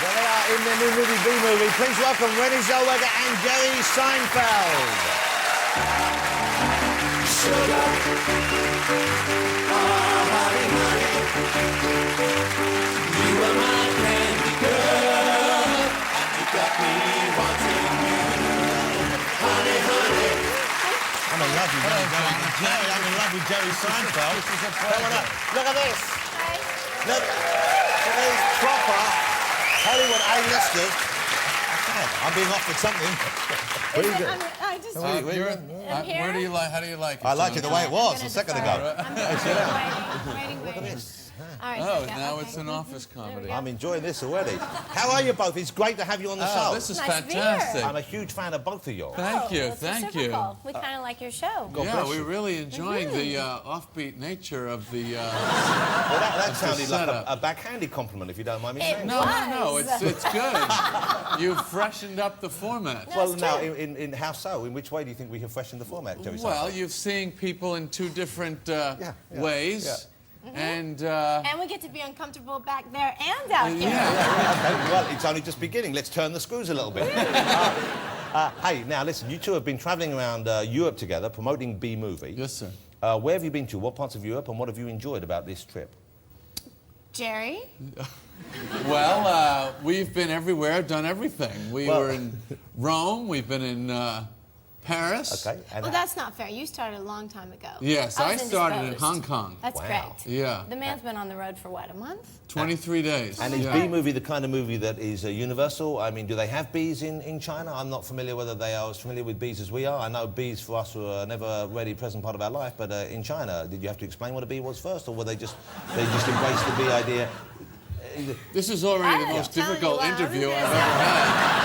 Well, they are in their new movie, B-Movie. Please welcome Renée Zellweger and Jerry Seinfeld. Sugar, oh, honey, honey, you are my candy girl. You got me wanting you, honey, honey. I'm in love with Jerry. I'm in love with Jerry Seinfeld. Look at this. Look at this proper Hollywood A-listers. I'm being offered something. What are you doing? I just... Where do you like? How do you like it? I liked it the way it was a second ago. waiting. Look at this. All right, Oh, here we go. now Okay. it's an office comedy. I'm enjoying this already. How are you both? It's great to have you on the show. This is Nice to be here. fantastic. I'm a huge fan of both of you. Thank you, That's thank you. reciprocal. We kind of like your show. God Yeah, bless we're you. really enjoying the offbeat nature of the. Well, that sounded like setup. a backhanded compliment, if you don't mind me saying. No, it's good. You've freshened up the format. Well, That's now, true. in how so? In which way do you think we have freshened the format, Jerry? Well, Seinfeld? you're seeing people in two different ways, yeah. and And we get to be uncomfortable back there and out here. Okay, well, it's only just beginning. Let's turn the screws a little bit. Hey, now listen, you two have been travelling around Europe together, promoting B-Movie. yes, sir. Where have you been to? What parts of Europe, and what have you enjoyed about this trip? Jerry? Well, we've been everywhere, done everything. We Well- were in Rome. We've been in Paris. Okay. And Well, that's not fair. You started a long time ago. Yes, I was started in indisposed. Hong Kong. That's Wow. great. Yeah, The man's been on the road for, what, a month? 23 days. And is yeah. B-Movie the kind of movie that is universal? I mean, do they have bees in China? I'm not familiar whether they are as familiar with bees as we are. I know bees for us were never a really present part of our life, but in China, did you have to explain what a bee was first, or were they just embraced the bee idea? This is already the I'm most telling difficult you, interview I've ever had.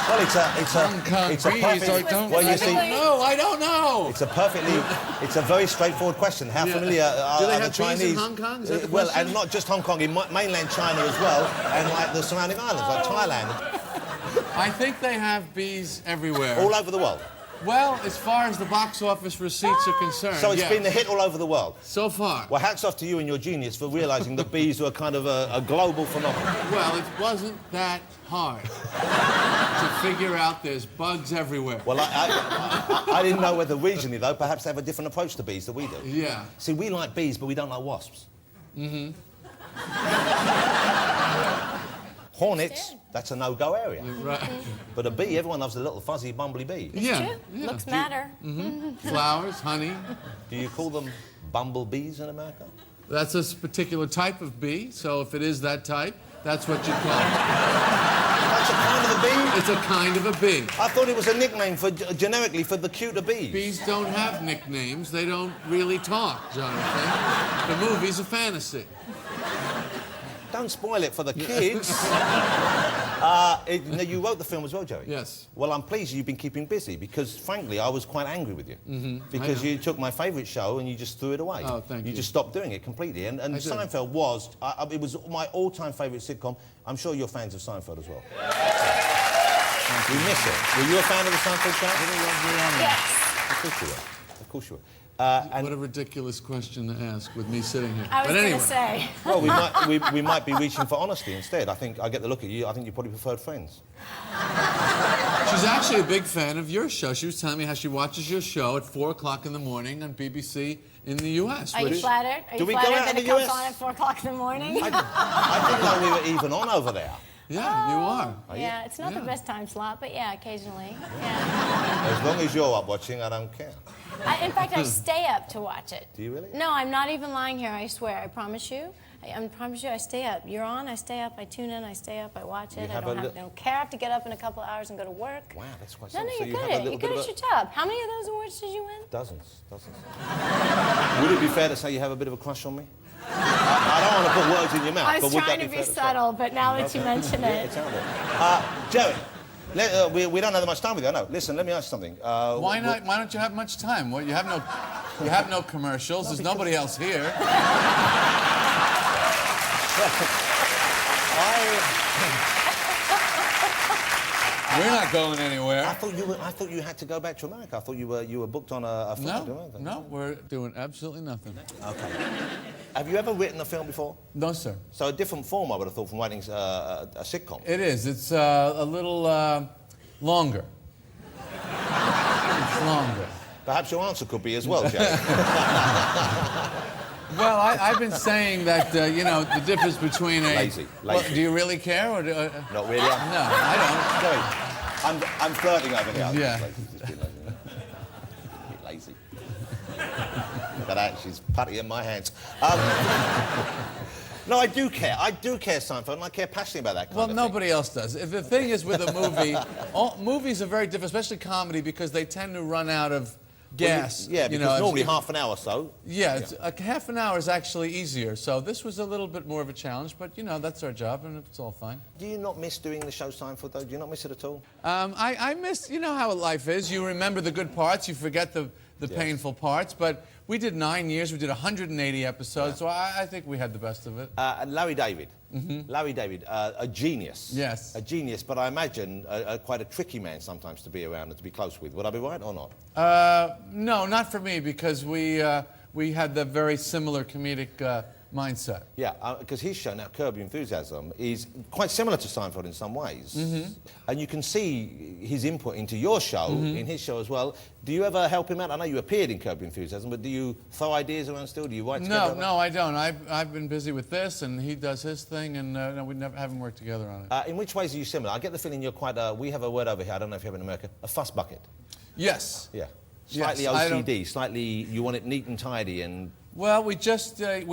Well, it's a Hong Kong it's a bees, perfect. I don't Well, you see, Specifically- No, I don't know. it's a very straightforward question. How Yeah. familiar are, Do they are the have bees in Chinese? Hong Kong? Is that the well, question? and not just Hong Kong, in mainland China as well, and like the surrounding islands, like Thailand, I think they have bees everywhere. all over the world. Well, as far as the box office receipts are concerned, So it's yes. been a hit all over the world. So far. Well, hats off to you and your genius for realising that bees were kind of a global phenomenon. Well, it wasn't that hard to figure out there's bugs everywhere. Well, I didn't know whether regionally, though, perhaps they have a different approach to bees than we do. Yeah. See, we like bees, but we don't like wasps. Mm-hmm. Hornets, that's a no-go area. Right. But a bee, everyone loves a little fuzzy, bumbly bee. Yeah. True. yeah. Looks matter. Flowers, honey. Do you call them bumblebees in America? That's a particular type of bee, so if it is that type, that's what you call it. That's a kind of a bee? It's a kind of a bee. I thought it was a nickname for generically for the cuter bees. Bees don't have nicknames. They don't really talk, Jonathan. The movie's a fantasy. Don't spoil it for the kids. Now, you wrote the film as well, Jerry? Yes. Well, I'm pleased you've been keeping busy because, frankly, I was quite angry with you. Because I know. you took my favourite show and you just threw it away. Oh, thank you. You just stopped doing it completely. And did. Seinfeld was, it was my all-time favourite sitcom. I'm sure you're fans of Seinfeld as well. We miss it. Were you a fan of the Seinfeld show? Yes. Of course you were. Of course you were. What a ridiculous question to ask with me sitting here. I was but going anyway. to say. Well, we might be reaching for honesty instead. I think I get the look at you. I think you probably preferred Friends. She's actually a big fan of your show. She was telling me how she watches your show at 4 o'clock in the morning on BBC in the U.S. Are you flattered? Are Do you we go flattered out that in it the comes US? on at 4 o'clock in the morning? I didn't know we were even on over there. Yeah, you are. Yeah, it's not Yeah. the best time slot, but yeah, occasionally. Yeah. As long as you're up watching, I don't care. In fact, I stay up to watch it. Do you really? No, I'm not even lying here, I swear. I promise you. I promise you, I stay up. You're on, I stay up, I tune in, I stay up, I watch it. I have don't, a I don't care. I have to get up in a couple of hours and go to work. Wow, that's quite No, no, something. you're So good at it. You're little good bit at of your job. How many of those awards did you win? Dozens. Would it be fair to say you have a bit of a crush on me? I don't want to put words in your mouth, I but was would trying that to be be fair to say? subtle, but now that you mention it. It's out there. Jerry, we don't have that much time with you. I know. Listen, let me ask you something. Why not? Why don't you have much time? Well, you have no commercials. There's nobody else here. We're not going anywhere. I thought you had to go back to America. I thought you were booked on a flight to America. No, we're doing absolutely nothing. Okay. Have you ever written a film before? No, sir. So a different form, I would have thought, from writing a sitcom. It is. It's a little longer. It's longer. Perhaps your answer could be as well, Jerry. Well, I've been saying that, you know, the difference between a... Lazy. Well, do you really care? Or Not really. No, I Sorry, I'm flirting over here. Yeah. Just be lazy. Look at that, she's putty in my hands. No, I do care. I do care, Seinfeld, and I care passionately about that kind of thing. Well, nobody else does. If the thing is with a movie, movies are very different, especially comedy, because they tend to run out of gas. Yeah, because normally half an hour or so. Yeah, it's, half an hour is actually easier. So this was a little bit more of a challenge, but, you know, that's our job, and it's all fine. Do you not miss doing the show Seinfeld, though? Do you not miss it at all? I miss, you know how life is. You remember the good parts, you forget the painful parts, but we did 9 years, we did 180 episodes, so I think we had the best of it. And Larry David. Larry David, a genius. Yes. A genius, but I imagine quite a tricky man sometimes to be around and to be close with. Would I be right or not? No, not for me, because we had the very similar comedic mindset. Yeah, because his show now, Curb Your Enthusiasm, is quite similar to Seinfeld in some ways. And you can see his input into your show, in his show as well. Do you ever help him out? I know you appeared in Curb Your Enthusiasm, but do you throw ideas around still? Do you write together? No, I don't. I've been busy with this, and he does his thing, and no, we haven't worked together on it. In which ways are you similar? I get the feeling you're quite we have a word over here, I don't know if you have it in America, a fuss bucket. Yes. Yeah. Slightly Yes, OCD, slightly you want it neat and tidy and... Well, we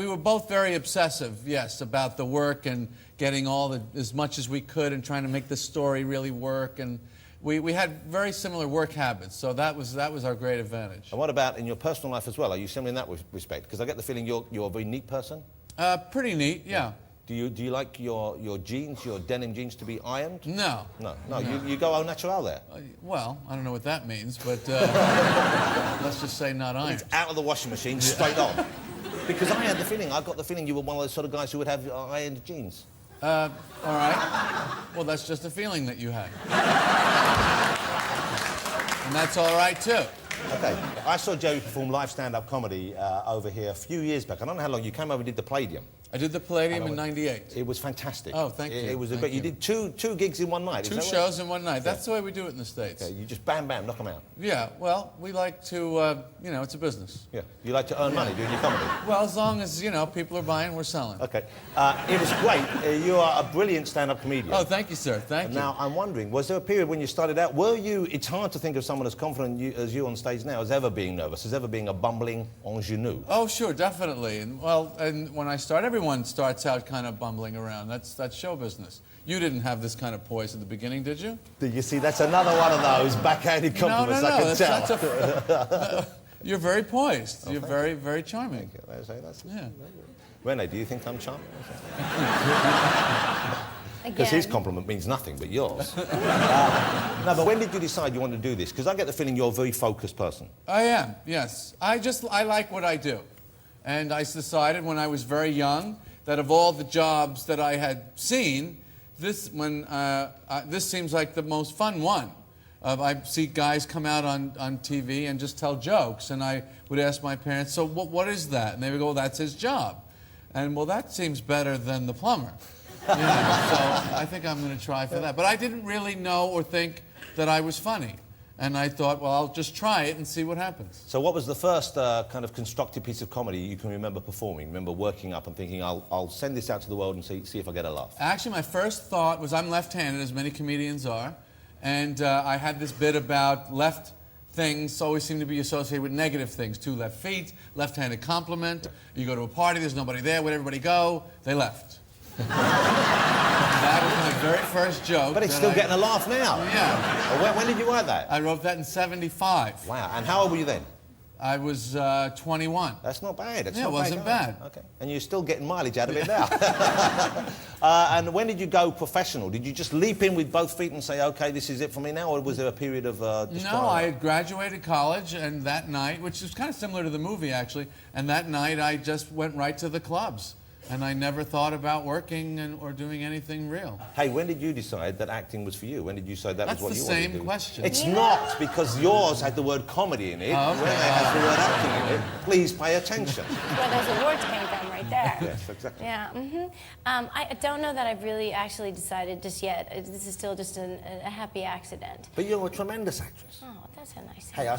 were both very obsessive, yes, about the work and getting as much as we could and trying to make the story really work. And we had very similar work habits, so that was our great advantage. And what about in your personal life as well? Are you similar in that respect? Because I get the feeling you're a very neat person. Pretty neat, yeah. Do you like your jeans, your denim jeans, to be ironed? No. No. You go au naturel there. Well, I don't know what that means, but let's just say not ironed. It's out of the washing machine, straight on. Because I got the feeling you were one of those sort of guys who would have ironed jeans. All right. Well, that's just a feeling that you had. And that's all right, too. Okay. I saw Jerry perform live stand-up comedy over here a few years back. I don't know how long. You came over and did the Palladium. I did the Palladium in '98. It was fantastic. Oh, thank you. It was Thank you did two gigs in one night. Two shows in one night. That's the way we do it in the States. Okay, you just bam, knock them out. Yeah, well, we like to, you know, it's a business. Yeah, you like to earn money doing your comedy. Well, as long as, you know, people are buying, we're selling. Okay. It was great. You are a brilliant stand-up comedian. Oh, thank you, sir. Thank you. Now, I'm wondering, was there a period when you started out, it's hard to think of someone as confident as you on stage now as ever being nervous, as ever being a bumbling ingenue. Oh, sure, definitely. And, well, and when I start, everyone starts out kind of bumbling around. That's show business. You didn't have this kind of poise at the beginning, did you? You see, that's another one of those backhanded compliments, No, I can tell. You're very poised. You're very, very charming. Thank you. That's Yeah. Renee, do you think I'm charming? Because Again. his compliment means nothing but yours. No, but when did you decide you wanted to do this? Because I get the feeling you're a very focused person. I am, yes. I like what I do. And I decided when I was very young that of all the jobs that I had seen, this seems like the most fun one. I see guys come out on TV and just tell jokes, and I would ask my parents, so what is that? And they would go, well, that's his job. And, well, that seems better than the plumber. You know, so I think I'm going to try for that. But I didn't really know or think that I was funny. And I thought, well, I'll just try it and see what happens. So what was the first kind of constructive piece of comedy you can remember performing? Remember working up and thinking, I'll send this out to the world and see if I get a laugh? Actually, my first thought was I'm left-handed, as many comedians are. And I had this bit about left things always seem to be associated with negative things. 2 left feet, left-handed compliment. You go to a party, there's nobody there. Where'd everybody go? They left. That was my very first joke. But it's still getting a laugh now. Yeah. When did you write that? I wrote that in '75. Wow. And how old were you then? I was 21. That's not bad. Yeah, it wasn't bad. Okay. And you're still getting mileage out of it now. And when did you go professional? Did you just leap in with both feet and say, okay, this is it for me now? Or was there a period of just No, I had graduated college, and that night, which is kind of similar to the movie, actually, and that night I just went right to the clubs. And I never thought about working or doing anything real. Hey, when did you decide that acting was for you? When did you say that was what you wanted to do? That's the same question. It's not, because yours had the word comedy in it. Oh, okay. Renee has the word acting in it. Please pay attention. Where those awards came from, right there. Yes, exactly. Yeah. I don't know that I've really actually decided just yet. This is still just a happy accident. But you're a tremendous actress. Oh, that's a nice. Hey, I